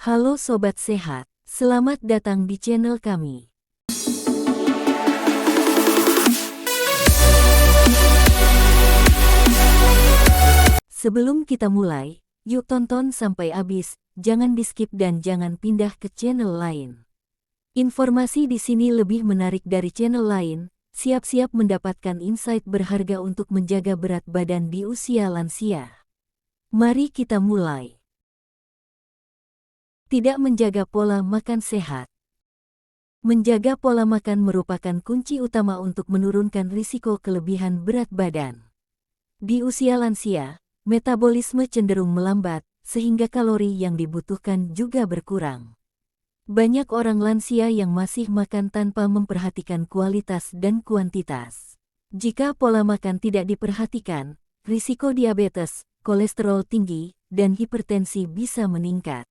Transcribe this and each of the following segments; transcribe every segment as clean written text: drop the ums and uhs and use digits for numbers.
Halo Sobat Sehat, selamat datang di channel kami. Sebelum kita mulai, yuk tonton sampai habis, jangan di-skip dan jangan pindah ke channel lain. Informasi di sini lebih menarik dari channel lain, siap-siap mendapatkan insight berharga untuk menjaga berat badan di usia lansia. Mari kita mulai. Tidak menjaga pola makan sehat. Menjaga pola makan merupakan kunci utama untuk menurunkan risiko kelebihan berat badan. Di usia lansia, metabolisme cenderung melambat, sehingga kalori yang dibutuhkan juga berkurang. Banyak orang lansia yang masih makan tanpa memperhatikan kualitas dan kuantitas. Jika pola makan tidak diperhatikan, risiko diabetes, kolesterol tinggi, dan hipertensi bisa meningkat.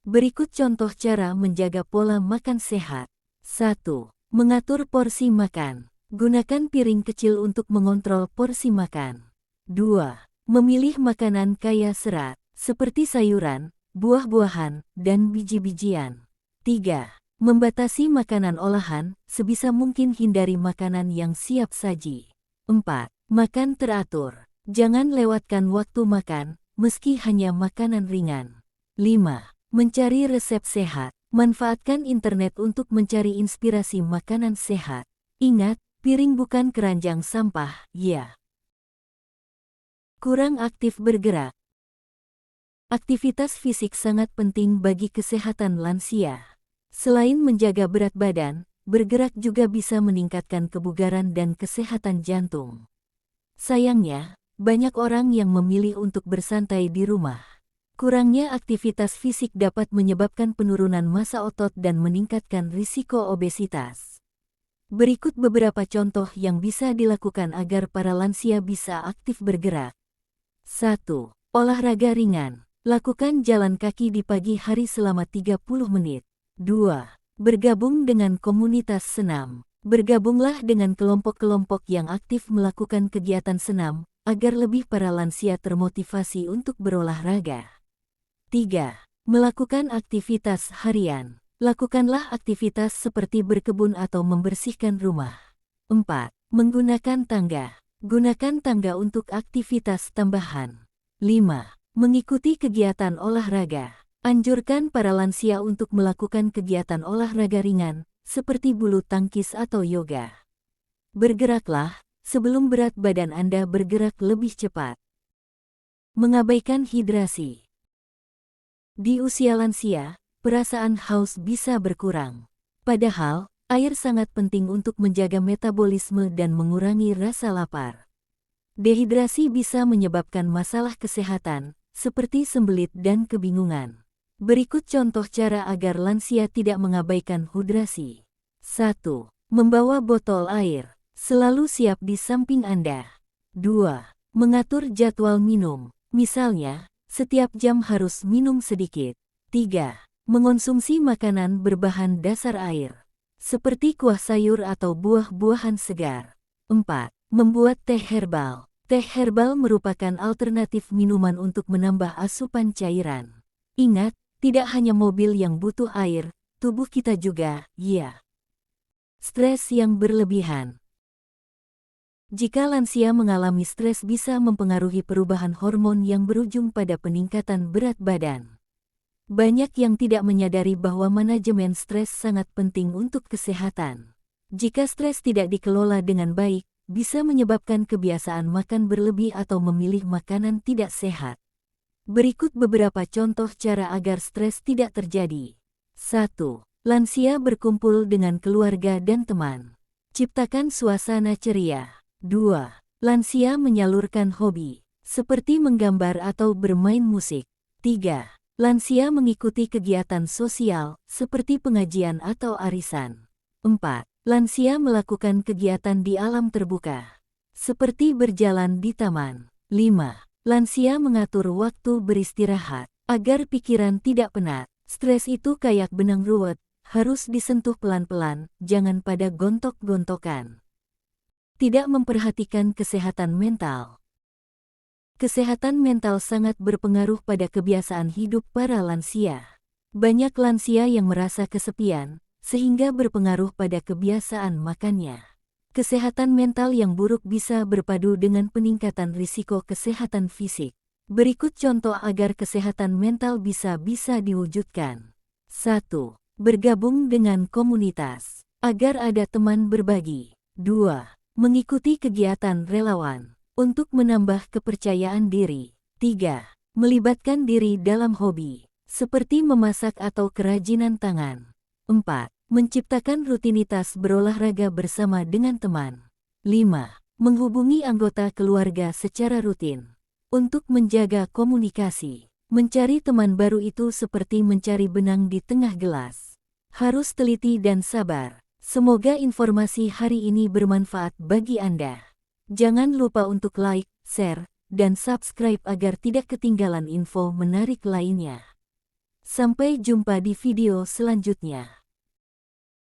Berikut contoh cara menjaga pola makan sehat. 1. Mengatur porsi makan. Gunakan piring kecil untuk mengontrol porsi makan. 2. Memilih makanan kaya serat, seperti sayuran, buah-buahan, dan biji-bijian. 3. Membatasi makanan olahan, sebisa mungkin hindari makanan yang siap saji. 4. Makan teratur. Jangan lewatkan waktu makan, meski hanya makanan ringan. 5. Mencari resep sehat. Manfaatkan internet untuk mencari inspirasi makanan sehat. Ingat, piring bukan keranjang sampah, ya. Kurang aktif bergerak. Aktivitas fisik sangat penting bagi kesehatan lansia. Selain menjaga berat badan, bergerak juga bisa meningkatkan kebugaran dan kesehatan jantung. Sayangnya, banyak orang yang memilih untuk bersantai di rumah. Kurangnya aktivitas fisik dapat menyebabkan penurunan massa otot dan meningkatkan risiko obesitas. Berikut beberapa contoh yang bisa dilakukan agar para lansia bisa aktif bergerak. 1. Olahraga ringan. Lakukan jalan kaki di pagi hari selama 30 menit. 2. Bergabung dengan komunitas senam. Bergabunglah dengan kelompok-kelompok yang aktif melakukan kegiatan senam, agar lebih para lansia termotivasi untuk berolahraga. 3. Melakukan aktivitas harian. Lakukanlah aktivitas seperti berkebun atau membersihkan rumah. 4. Menggunakan tangga. Gunakan tangga untuk aktivitas tambahan. 5. Mengikuti kegiatan olahraga. Anjurkan para lansia untuk melakukan kegiatan olahraga ringan, seperti bulu tangkis atau yoga. Bergeraklah, sebelum berat badan Anda bergerak lebih cepat. Mengabaikan hidrasi. Di usia lansia, perasaan haus bisa berkurang. Padahal, air sangat penting untuk menjaga metabolisme dan mengurangi rasa lapar. Dehidrasi bisa menyebabkan masalah kesehatan, seperti sembelit dan kebingungan. Berikut contoh cara agar lansia tidak mengabaikan hidrasi. 1. Membawa botol air. Selalu siap di samping Anda. 2. Mengatur jadwal minum. Misalnya, setiap jam harus minum sedikit. 3. Mengonsumsi makanan berbahan dasar air, seperti kuah sayur atau buah-buahan segar. 4. Membuat teh herbal. Teh herbal merupakan alternatif minuman untuk menambah asupan cairan. Ingat, tidak hanya mobil yang butuh air, tubuh kita juga, ya. Stres yang berlebihan. Jika lansia mengalami stres bisa mempengaruhi perubahan hormon yang berujung pada peningkatan berat badan. Banyak yang tidak menyadari bahwa manajemen stres sangat penting untuk kesehatan. Jika stres tidak dikelola dengan baik, bisa menyebabkan kebiasaan makan berlebih atau memilih makanan tidak sehat. Berikut beberapa contoh cara agar stres tidak terjadi. 1. Lansia berkumpul dengan keluarga dan teman. Ciptakan suasana ceria. 2. Lansia menyalurkan hobi, seperti menggambar atau bermain musik. 3. Lansia mengikuti kegiatan sosial, seperti pengajian atau arisan. 4. Lansia melakukan kegiatan di alam terbuka, seperti berjalan di taman. 5. Lansia mengatur waktu beristirahat, agar pikiran tidak penat. Stres itu kayak benang ruwet, harus disentuh pelan-pelan, jangan pada gontok-gontokan. Tidak memperhatikan kesehatan mental. Kesehatan mental sangat berpengaruh pada kebiasaan hidup para lansia. Banyak lansia yang merasa kesepian, sehingga berpengaruh pada kebiasaan makannya. Kesehatan mental yang buruk bisa berpadu dengan peningkatan risiko kesehatan fisik. Berikut contoh agar kesehatan mental bisa diwujudkan. 1. Bergabung dengan komunitas. Agar ada teman berbagi. 2. Mengikuti kegiatan relawan. Untuk menambah kepercayaan diri. 3. Melibatkan diri dalam hobi, seperti memasak atau kerajinan tangan. 4. Menciptakan rutinitas berolahraga bersama dengan teman. 5. Menghubungi anggota keluarga secara rutin. Untuk menjaga komunikasi. Mencari teman baru itu seperti mencari benang di tengah gelas. Harus teliti dan sabar. Semoga informasi hari ini bermanfaat bagi Anda. Jangan lupa untuk like, share, dan subscribe agar tidak ketinggalan info menarik lainnya. Sampai jumpa di video selanjutnya.